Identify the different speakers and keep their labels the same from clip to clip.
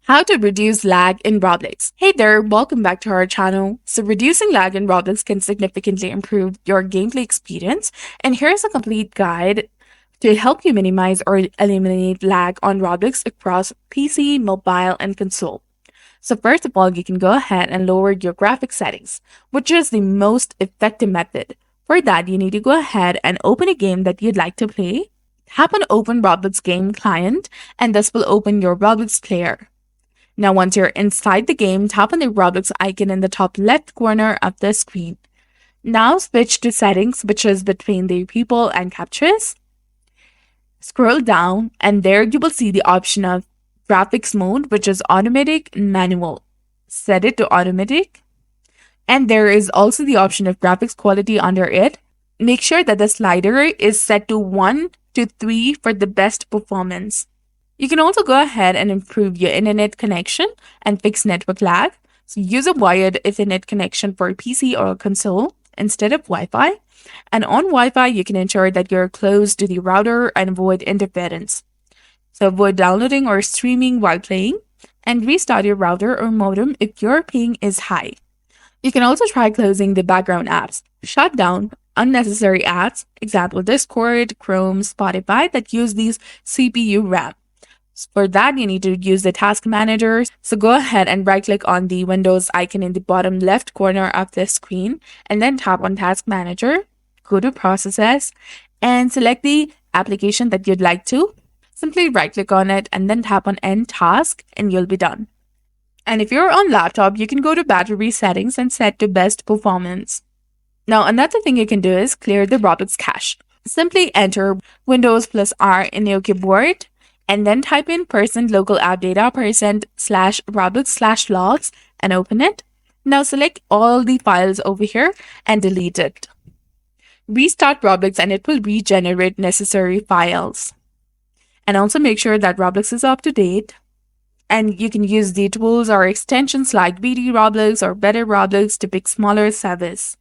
Speaker 1: How to reduce lag in Roblox. Hey there, welcome back to our channel. So reducing lag in Roblox can significantly improve your gameplay experience, and here's a complete guide to help you minimize or eliminate lag on Roblox across PC, mobile, and console. So first of all, you can go ahead and lower your graphics settings, which is the most effective method. For that, you need to go ahead and open a game that you'd like to play. Tap on Open Roblox Game Client, and this will open your Roblox player. Now, once you're inside the game, tap on the Roblox icon in the top left corner of the screen. Now switch to settings, which is between the people and captures. Scroll down, and there you will see the option of graphics mode, which is automatic and manual. Set it to automatic. And there is also the option of graphics quality under it. Make sure that the slider is set to 1 to 3 for the best performance. You can also go ahead and improve your internet connection and fix network lag. So use a wired Ethernet connection for a PC or a console instead of Wi-Fi. And on Wi-Fi, you can ensure that you're close to the router and avoid interference. So avoid downloading or streaming while playing, and restart your router or modem if your ping is high. You can also try closing the background apps. Shut down unnecessary apps, example Discord, Chrome, Spotify, that use these CPU RAM. For that, you need to use the task manager. So go ahead and right click on the Windows icon in the bottom left corner of the screen, and then tap on task manager, go to processes, and select the application that you'd like to. Simply right click on it and then tap on end task, and you'll be done. And if you're on laptop, you can go to battery settings and set to best performance. Now, another thing you can do is clear the Roblox cache. Simply enter Windows plus R in your keyboard, and then type in %local app data %/Roblox/logs and open it. Now select all the files over here and delete it. Restart Roblox and it will regenerate necessary files. And also make sure that Roblox is up to date. And you can use the tools or extensions like BD Roblox or Better Roblox to pick smaller servers.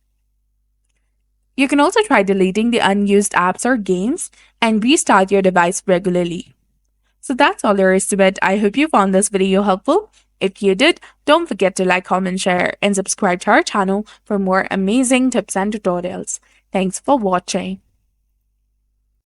Speaker 1: You can also try deleting the unused apps or games and restart your device regularly. So that's all there is to it. I hope you found this video helpful. If you did, don't forget to like, comment, share, and subscribe to our channel for more amazing tips and tutorials. Thanks for watching.